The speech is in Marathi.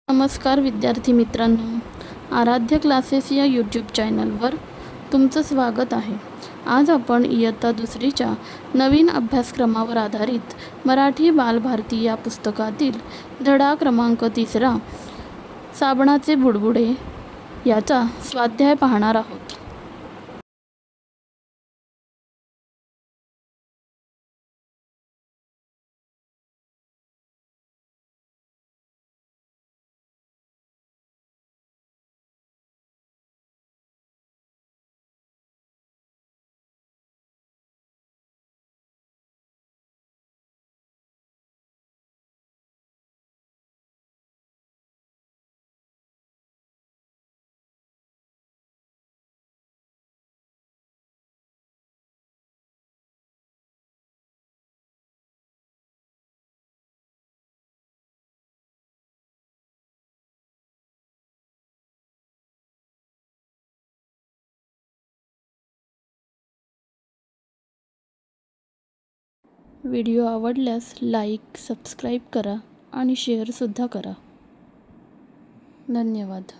नमस्कार विद्यार्थी मित्रांनो, आराध्य क्लासेस या यूट्यूब चॅनलवर तुमचं स्वागत आहे. आज आपण इयत्ता दुसरीच्या नवीन अभ्यासक्रमावर आधारित मराठी बालभारती या पुस्तकातील धडा क्रमांक 3 साबणाचे बुडबुडे याचा स्वाध्याय पाहणार आहोत. व्हिडिओ आवडल्यास लाईक, सबस्क्राईब करा आणि शेअरसुद्धा करा. धन्यवाद.